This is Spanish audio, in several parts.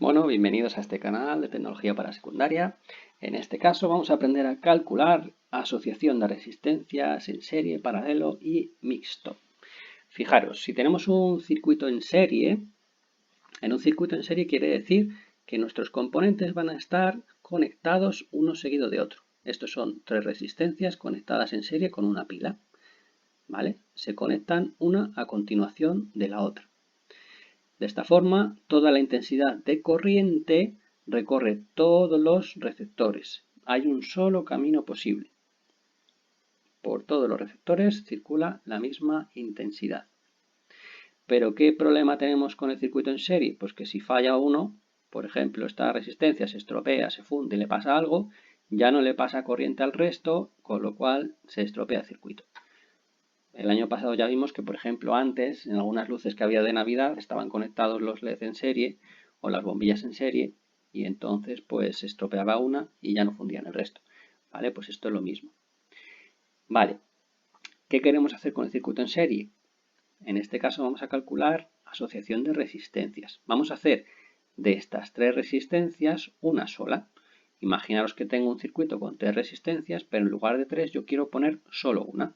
Bueno, bienvenidos a este canal de tecnología para secundaria. En este caso vamos a aprender a calcular asociación de resistencias en serie, paralelo y mixto. Fijaros, si tenemos un circuito en serie quiere decir que nuestros componentes van a estar conectados uno seguido de otro. Estos son tres resistencias conectadas en serie con una pila, ¿vale? Se conectan una a continuación de la otra. De esta forma, toda la intensidad de corriente recorre todos los receptores. Hay un solo camino posible. Por todos los receptores circula la misma intensidad. ¿Pero qué problema tenemos con el circuito en serie? Pues que si falla uno, por ejemplo, esta resistencia se estropea, se funde y le pasa algo, ya no le pasa corriente al resto, con lo cual se estropea el circuito. El año pasado ya vimos que, por ejemplo, antes, en algunas luces que había de Navidad, estaban conectados los LED en serie o las bombillas en serie y entonces pues se estropeaba una y ya no fundían el resto. ¿Vale? Pues esto es lo mismo. Vale. ¿Qué queremos hacer con el circuito en serie? En este caso vamos a calcular asociación de resistencias. Vamos a hacer de estas tres resistencias una sola. Imaginaros que tengo un circuito con tres resistencias, pero en lugar de tres yo quiero poner solo una.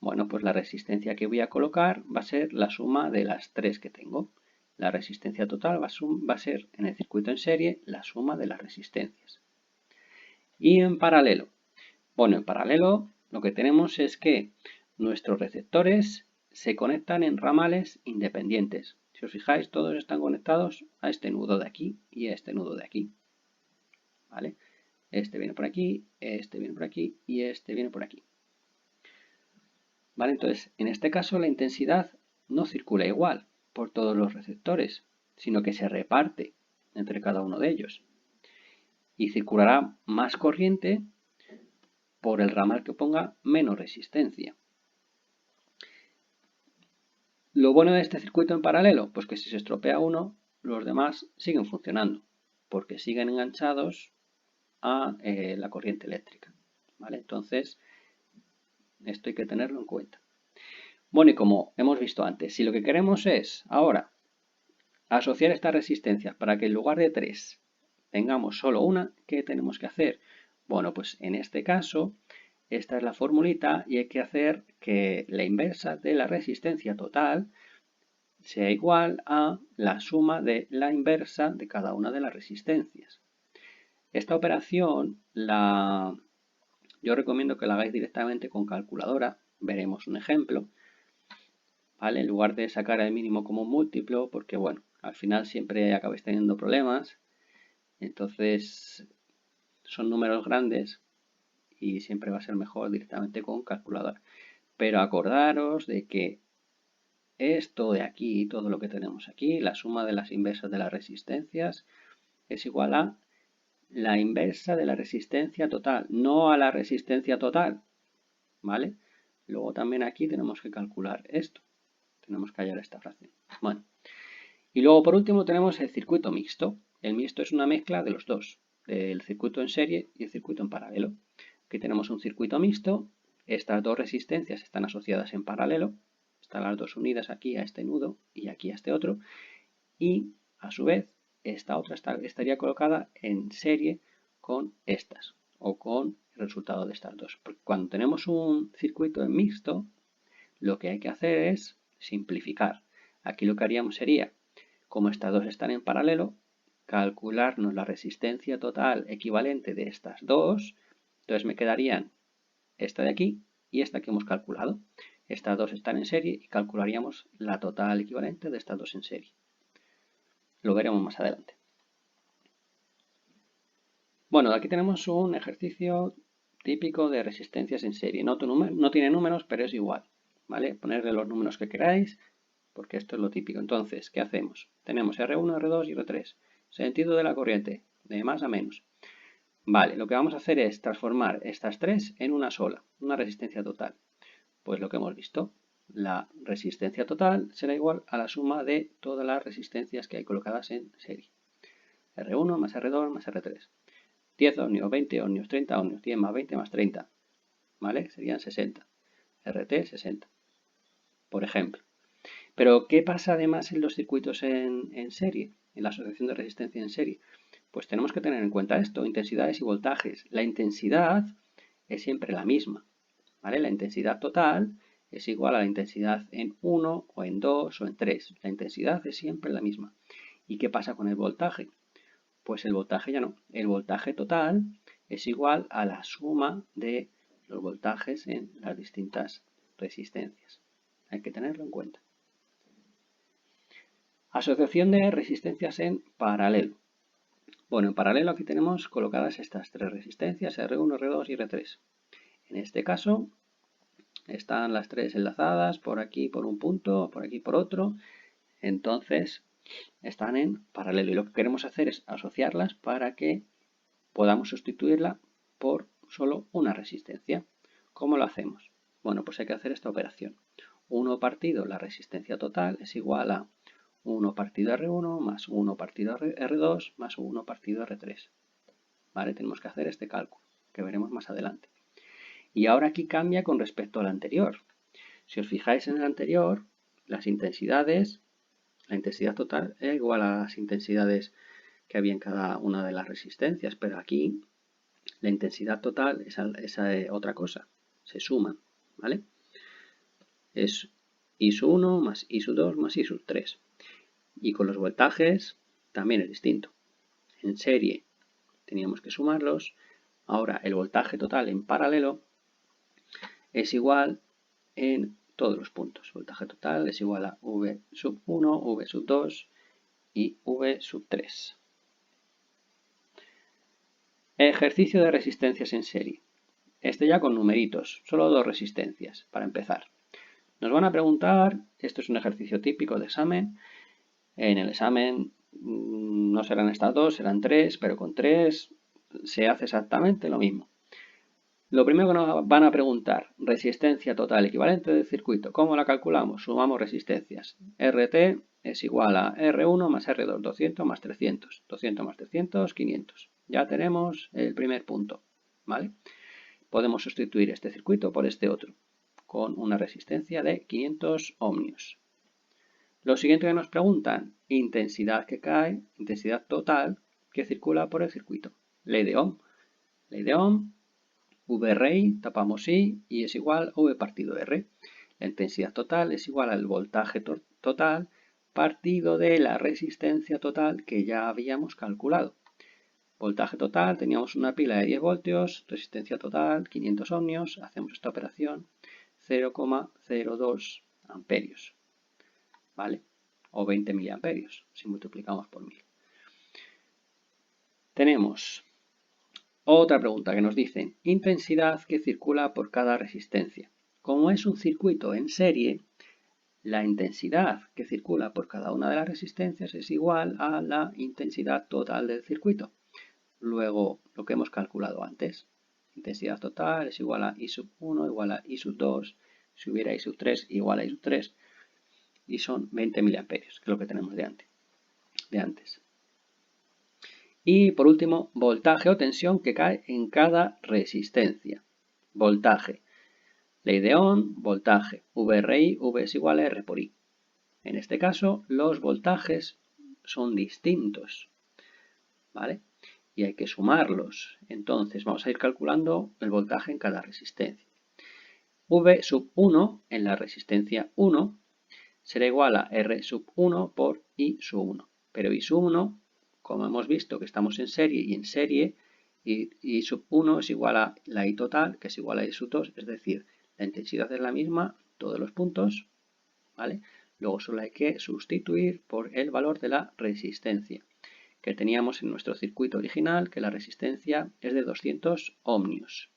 Bueno, pues la resistencia que voy a colocar va a ser la suma de las tres que tengo. La resistencia total va a ser en el circuito en serie la suma de las resistencias. Y en paralelo. Bueno, en paralelo lo que tenemos es que nuestros receptores se conectan en ramales independientes. Si os fijáis, todos están conectados a este nudo de aquí y a este nudo de aquí. ¿Vale? Este viene por aquí, este viene por aquí y este viene por aquí. ¿Vale? Entonces, en este caso la intensidad no circula igual por todos los receptores, sino que se reparte entre cada uno de ellos. Y circulará más corriente por el ramal que ponga menos resistencia. Lo bueno de este circuito en paralelo, pues que si se estropea uno, los demás siguen funcionando, porque siguen enganchados a la corriente eléctrica. ¿Vale? Entonces, esto hay que tenerlo en cuenta. Bueno, y como hemos visto antes, si lo que queremos es ahora asociar estas resistencias para que en lugar de tres tengamos solo una, ¿qué tenemos que hacer? Bueno, pues en este caso, esta es la formulita y hay que hacer que la inversa de la resistencia total sea igual a la suma de la inversa de cada una de las resistencias. Esta operación yo recomiendo que la hagáis directamente con calculadora. Veremos un ejemplo. ¿Vale? En lugar de sacar el mínimo como un múltiplo, porque bueno, al final siempre acabáis teniendo problemas. Entonces, son números grandes y siempre va a ser mejor directamente con calculadora. Pero acordaros de que esto de aquí, todo lo que tenemos aquí, la suma de las inversas de las resistencias, es igual a la inversa de la resistencia total, no a la resistencia total. ¿Vale? Luego también aquí tenemos que calcular esto. Tenemos que hallar esta fracción. Bueno, y luego por último tenemos el circuito mixto. El mixto es una mezcla de los dos, del circuito en serie y el circuito en paralelo. Aquí tenemos un circuito mixto, estas dos resistencias están asociadas en paralelo, están las dos unidas aquí a este nudo y aquí a este otro, y a su vez esta otra estaría colocada en serie con estas, o con el resultado de estas dos. Porque cuando tenemos un circuito en mixto, lo que hay que hacer es simplificar. Aquí lo que haríamos sería, como estas dos están en paralelo, calcularnos la resistencia total equivalente de estas dos. Entonces me quedarían esta de aquí y esta que hemos calculado. Estas dos están en serie y calcularíamos la total equivalente de estas dos en serie. Lo veremos más adelante. Bueno, aquí tenemos un ejercicio típico de resistencias en serie. No tiene números, pero es igual. ¿Vale? Ponerle los números que queráis, porque esto es lo típico. Entonces, ¿qué hacemos? Tenemos R1, R2 y R3. Sentido de la corriente, de más a menos. Vale, lo que vamos a hacer es transformar estas tres en una sola, una resistencia total. Pues lo que hemos visto, la resistencia total será igual a la suma de todas las resistencias que hay colocadas en serie. R1 más R2 más R3. 10 ohmios, 20 ohmios, 30 ohmios, 10 más 20 más 30. ¿Vale? Serían 60. RT 60. Por ejemplo. Pero, ¿qué pasa además en los circuitos en serie? En la asociación de resistencia en serie. Pues tenemos que tener en cuenta esto, intensidades y voltajes. La intensidad es siempre la misma, ¿vale? La intensidad total es igual a la intensidad en 1 o en 2 o en 3. La intensidad es siempre la misma. ¿Y qué pasa con el voltaje? Pues el voltaje ya no. El voltaje total es igual a la suma de los voltajes en las distintas resistencias. Hay que tenerlo en cuenta. Asociación de resistencias en paralelo. Bueno, en paralelo aquí tenemos colocadas estas tres resistencias, R1, R2 y R3. En este caso están las tres enlazadas, por aquí por un punto, por aquí por otro. Entonces están en paralelo y lo que queremos hacer es asociarlas para que podamos sustituirla por solo una resistencia. ¿Cómo lo hacemos? Bueno, pues hay que hacer esta operación. 1 partido la resistencia total es igual a 1 partido R1 más 1 partido R2 más 1 partido R3. ¿Vale? Tenemos que hacer este cálculo, que veremos más adelante. Y ahora aquí cambia con respecto al anterior. Si os fijáis en el anterior, las intensidades, la intensidad total es igual a las intensidades que había en cada una de las resistencias, pero aquí la intensidad total es otra cosa, se suman, ¿vale? Es I1 más I2 más I3. Y con los voltajes también es distinto. En serie teníamos que sumarlos. Ahora el voltaje total en paralelo es igual en todos los puntos. Voltaje total es igual a V sub 1, V sub 2 y V sub 3. Ejercicio de resistencias en serie. Este ya con numeritos, solo dos resistencias para empezar. Nos van a preguntar, esto es un ejercicio típico de examen. En el examen no serán estas dos, serán tres, pero con tres se hace exactamente lo mismo. Lo primero que nos van a preguntar, resistencia total equivalente del circuito. ¿Cómo la calculamos? Sumamos resistencias. RT es igual a R1 más R2, 200 más 300. 200 más 300, 500. Ya tenemos el primer punto, ¿vale? Podemos sustituir este circuito por este otro, con una resistencia de 500 ohmios. Lo siguiente que nos preguntan, intensidad que cae, intensidad total que circula por el circuito. Ley de Ohm. Ley de Ohm, V rey, tapamos I y es igual a V partido R. La intensidad total es igual al voltaje total partido de la resistencia total que ya habíamos calculado. Voltaje total, teníamos una pila de 10 voltios, resistencia total 500 ohmios, hacemos esta operación 0,02 amperios, ¿vale? O 20 miliamperios, si multiplicamos por 1000. Tenemos otra pregunta que nos dice intensidad que circula por cada resistencia. Como es un circuito en serie, la intensidad que circula por cada una de las resistencias es igual a la intensidad total del circuito. Luego, lo que hemos calculado antes, intensidad total es igual a I sub 1 igual a I sub 2, si hubiera I sub 3 igual a I sub 3, y son 20 miliamperios, que es lo que tenemos de antes. Y por último, voltaje o tensión que cae en cada resistencia. Voltaje. Ley de Ohm, voltaje. VRI, V es igual a R por I. En este caso, los voltajes son distintos, ¿vale? Y hay que sumarlos. Entonces, vamos a ir calculando el voltaje en cada resistencia. V sub 1 en la resistencia 1 será igual a R sub 1 por I sub 1. Pero I sub 1, como hemos visto que estamos en serie y en serie, I sub 1 es igual a la I total, que es igual a I sub 2, es decir, la intensidad es la misma, todos los puntos, ¿vale? Luego solo hay que sustituir por el valor de la resistencia que teníamos en nuestro circuito original, que la resistencia es de 200 ohmios.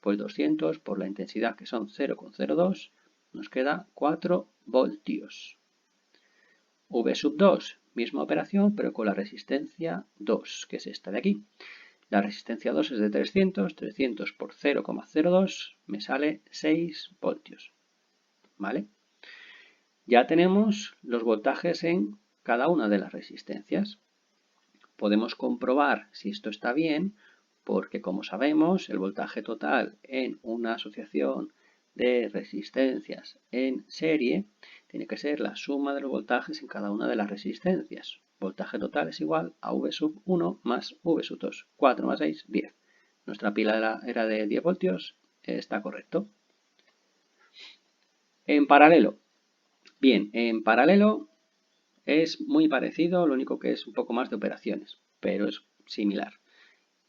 Pues 200 por la intensidad, que son 0,02, nos queda 4 voltios. V sub 2, misma operación, pero con la resistencia 2, que es esta de aquí. La resistencia 2 es de 300, 300 por 0,02 me sale 6 voltios. ¿Vale? Ya tenemos los voltajes en cada una de las resistencias. Podemos comprobar si esto está bien, porque como sabemos, el voltaje total en una asociación de resistencias en serie tiene que ser la suma de los voltajes en cada una de las resistencias. Voltaje total es igual a V sub 1 más V sub 2. 4 más 6, 10. Nuestra pila era de 10 voltios, está correcto. En paralelo. Bien, en paralelo es muy parecido, lo único que es un poco más de operaciones, pero es similar.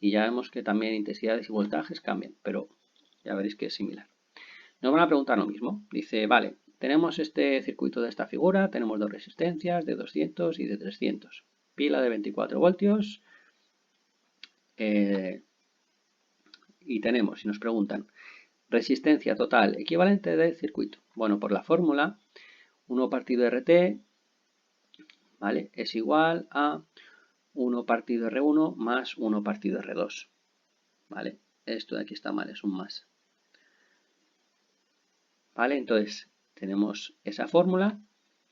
Y ya vemos que también intensidades y voltajes cambian, pero ya veréis que es similar. Nos van a preguntar lo mismo. Dice, vale, tenemos este circuito de esta figura, tenemos dos resistencias de 200 y de 300. Pila de 24 voltios. Y tenemos, si nos preguntan, resistencia total equivalente del circuito. Bueno, por la fórmula, 1 partido RT, ¿vale? Es igual a 1 partido R1 más 1 partido R2, ¿vale? Esto de aquí está mal, es un más. ¿Vale? Entonces, tenemos esa fórmula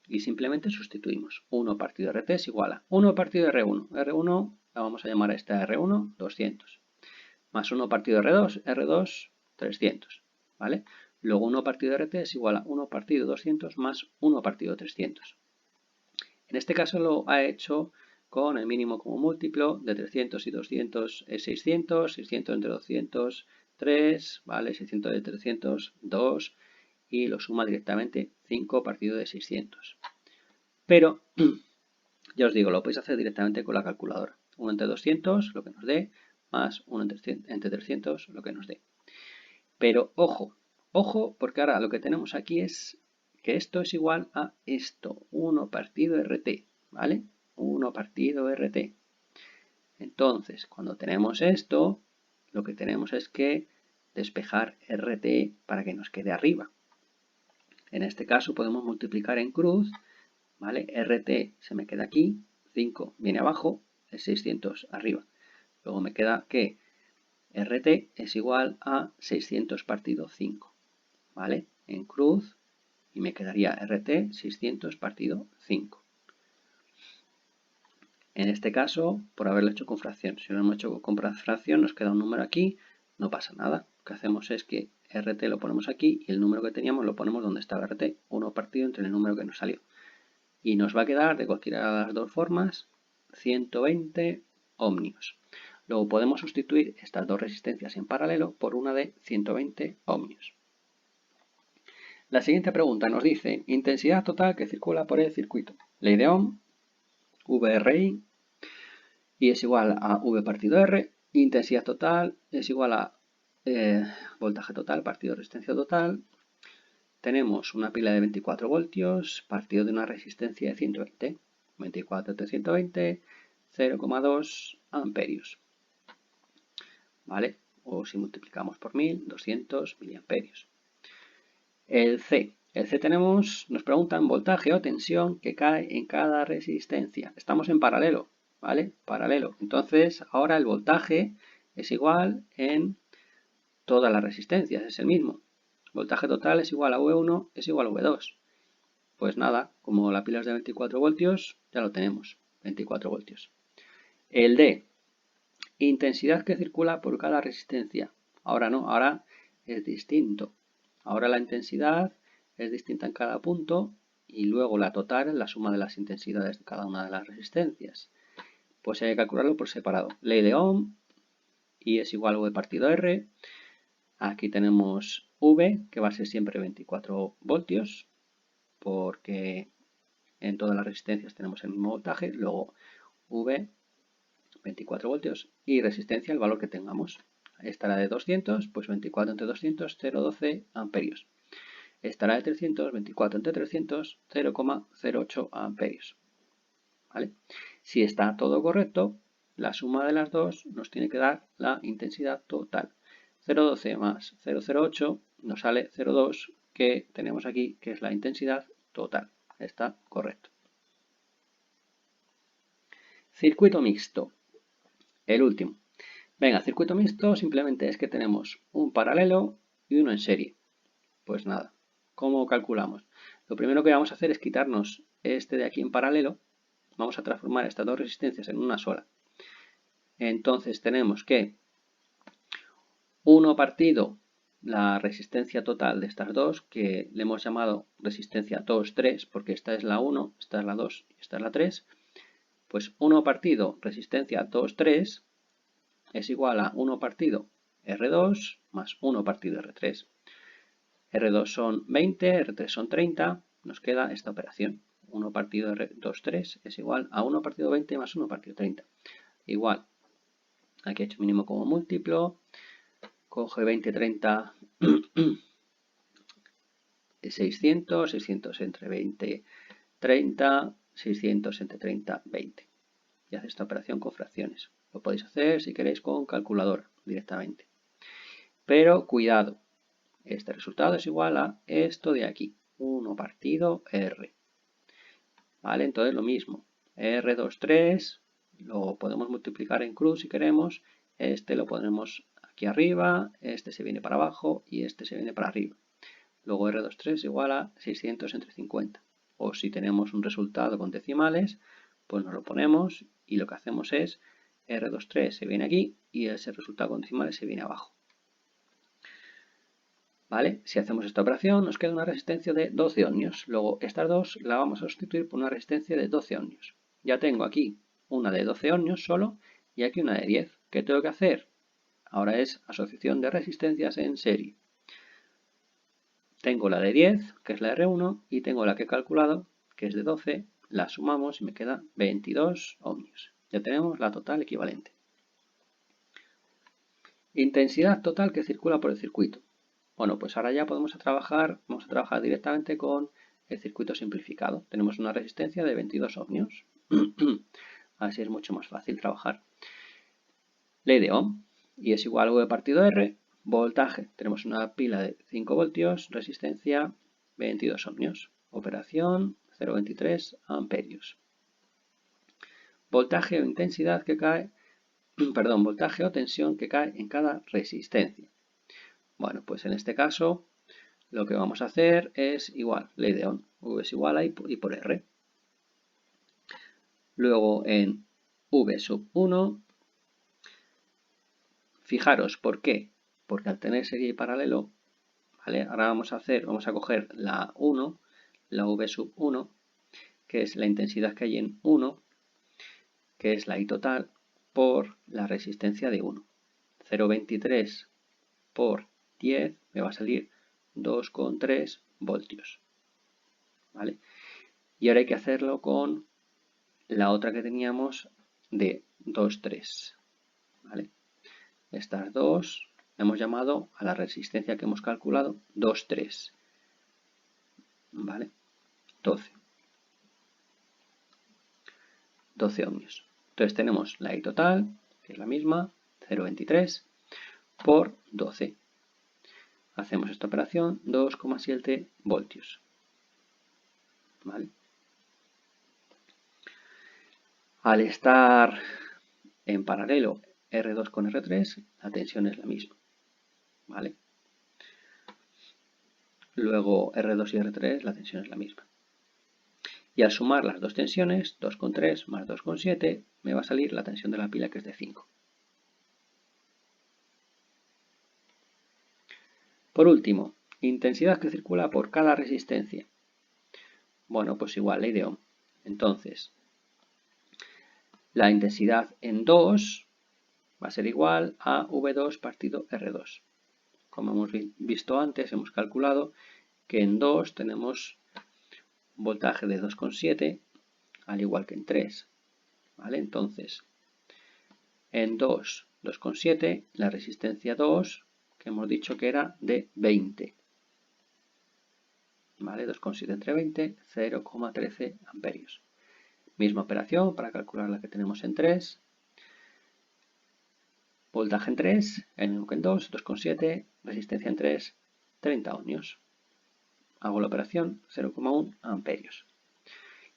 y simplemente sustituimos. 1 partido RT es igual a 1 partido R1. R1 la vamos a llamar a esta R1, 200. Más 1 partido R2, R2, 300. ¿Vale? Luego 1 partido RT es igual a 1 partido 200 más 1 partido 300. En este caso lo ha hecho con el mínimo como múltiplo, de 300 y 200 es 600, 600 entre 200, 3, ¿vale? 600 de 300, 2, y lo suma directamente 5 partido de 600. Pero, ya os digo, lo podéis hacer directamente con la calculadora. 1 entre 200, lo que nos dé, más 1 entre 300, lo que nos dé. Pero, ojo, ojo, porque ahora lo que tenemos aquí es que esto es igual a esto, 1 partido RT, ¿vale? 1 partido RT. Entonces, cuando tenemos esto, lo que tenemos es que despejar RT para que nos quede arriba. En este caso podemos multiplicar en cruz, ¿vale? RT se me queda aquí, 5 viene abajo, es 600 arriba. Luego me queda que RT es igual a 600 partido 5, ¿vale? En cruz, y me quedaría RT 600 partido 5. En este caso, por haberlo hecho con fracción. Si lo hemos hecho con fracción, nos queda un número aquí, no pasa nada. Lo que hacemos es que RT lo ponemos aquí y el número que teníamos lo ponemos donde estaba RT, 1 partido entre el número que nos salió. Y nos va a quedar, de cualquiera de las dos formas, 120 ohmios. Luego podemos sustituir estas dos resistencias en paralelo por una de 120 ohmios. La siguiente pregunta nos dice, intensidad total que circula por el circuito. Ley de Ohm, VRI, y es igual a V partido R. Intensidad total es igual a voltaje total partido resistencia total. Tenemos una pila de 24 voltios partido de una resistencia de 120. 24 entre 120, 0,2 amperios. ¿Vale? O si multiplicamos por 1000, 200 miliamperios. El C tenemos, nos preguntan voltaje o tensión que cae en cada resistencia. Estamos en paralelo, ¿vale? Paralelo. Entonces, ahora el voltaje es igual en todas las resistencias, es el mismo. Voltaje total es igual a V1, es igual a V2. Pues nada, como la pila es de 24 voltios, ya lo tenemos, 24 voltios. El D, intensidad que circula por cada resistencia. Ahora no, ahora es distinto. Ahora la intensidad es distinta en cada punto y luego la total es la suma de las intensidades de cada una de las resistencias. Pues hay que calcularlo por separado. Ley de Ohm, I es igual a V partido R. Aquí tenemos V, que va a ser siempre 24 voltios, porque en todas las resistencias tenemos el mismo voltaje. Luego V, 24 voltios, y resistencia, el valor que tengamos. Esta era de 200, pues 24 entre 200, 0,12 amperios. Esta era de 300, 24 entre 300, 0,08 amperios. ¿Vale? Si está todo correcto, la suma de las dos nos tiene que dar la intensidad total. 0,12 más 0,08 nos sale 0,2, que tenemos aquí, que es la intensidad total. Está correcto. Circuito mixto. El último. Venga, circuito mixto simplemente es que tenemos un paralelo y uno en serie. Pues nada, ¿cómo calculamos? Lo primero que vamos a hacer es quitarnos este de aquí en paralelo. Vamos a transformar estas dos resistencias en una sola. Entonces tenemos que 1 partido la resistencia total de estas dos, que le hemos llamado resistencia 2, 3, porque esta es la 1, esta es la 2 y esta es la 3, pues 1 partido resistencia 2, 3 es igual a 1 partido R2 más 1 partido R3. R2 son 20, R3 son 30, nos queda esta operación. 1 partido R2, 3 es igual a 1 partido 20 más 1 partido 30. Igual, aquí he hecho mínimo como múltiplo, coge 20, 30, 600, 600 entre 20, 30, 600 entre 30, 20. Y hace esta operación con fracciones. Lo podéis hacer si queréis con calculadora directamente. Pero cuidado, este resultado es igual a esto de aquí, 1 partido R. ¿Vale? Entonces lo mismo, R23 lo podemos multiplicar en cruz si queremos, este lo ponemos aquí arriba, este se viene para abajo y este se viene para arriba. Luego R23 igual a 600 entre 50. O si tenemos un resultado con decimales, pues nos lo ponemos y lo que hacemos es R23 se viene aquí y ese resultado con decimales se viene abajo. ¿Vale? Si hacemos esta operación nos queda una resistencia de 12 ohmios. Luego estas dos la vamos a sustituir por una resistencia de 12 ohmios. Ya tengo aquí una de 12 ohmios solo y aquí una de 10. ¿Qué tengo que hacer? Ahora es asociación de resistencias en serie. Tengo la de 10, que es la R1, y tengo la que he calculado, que es de 12. La sumamos y me queda 22 ohmios. Ya tenemos la total equivalente. Intensidad total que circula por el circuito. Bueno, pues ahora ya vamos a trabajar directamente con el circuito simplificado. Tenemos una resistencia de 22 ohmios. Así es mucho más fácil trabajar. Ley de Ohm. Y es igual a V partido R. Voltaje. Tenemos una pila de 5 voltios. Resistencia 22 ohmios. Operación 0,23 amperios. Voltaje o intensidad que cae, voltaje o tensión que cae en cada resistencia. Bueno, pues en este caso lo que vamos a hacer es igual, ley de Ohm, V es igual a I por R. Luego en V sub 1, fijaros, ¿por qué? Porque al tener serie y paralelo, ¿vale? Ahora vamos a coger la 1, la V sub 1, que es la intensidad que hay en 1, que es la I total, por la resistencia de 1. 0,23 por 10 me va a salir 2,3 voltios. ¿Vale? Y ahora hay que hacerlo con la otra que teníamos de 2,3. ¿Vale? Estas dos hemos llamado a la resistencia que hemos calculado 2,3. ¿Vale? 12 ohmios. Entonces tenemos la I total, que es la misma, 0,23 por 12. Hacemos esta operación, 2,7 voltios. ¿Vale? Al estar en paralelo R2 con R3, la tensión es la misma. ¿Vale? Luego R2 y R3, la tensión es la misma. Y al sumar las dos tensiones, 2,3 más 2,7, me va a salir la tensión de la pila, que es de 5. Por último, intensidad que circula por cada resistencia. Bueno, pues igual, ley de Ohm. Entonces, la intensidad en 2 va a ser igual a V2 partido R2. Como hemos visto antes, hemos calculado que en 2 tenemos voltaje de 2,7, al igual que en 3. ¿Vale? Entonces, en 2, 2,7, la resistencia 2, que hemos dicho que era de 20. ¿Vale? 2,7 entre 20, 0,13 amperios. Misma operación para calcular la que tenemos en 3. Voltaje en 3, el mismo que en 2, 2,7, resistencia en 3, 30 ohmios. Hago la operación, 0,1 amperios.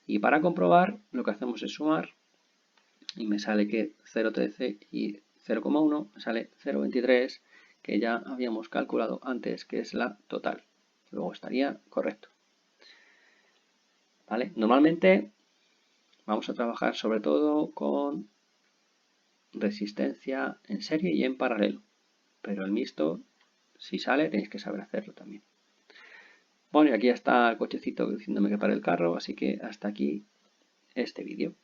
Y para comprobar, lo que hacemos es sumar, y me sale que 0,13 y 0,1 me sale 0,23, que ya habíamos calculado antes, que es la total. Luego estaría correcto. ¿Vale? Normalmente vamos a trabajar sobre todo con resistencia en serie y en paralelo, pero el mixto si sale tenéis que saber hacerlo también. Bueno, y aquí está el cochecito diciéndome que pare el carro, así que hasta aquí este vídeo.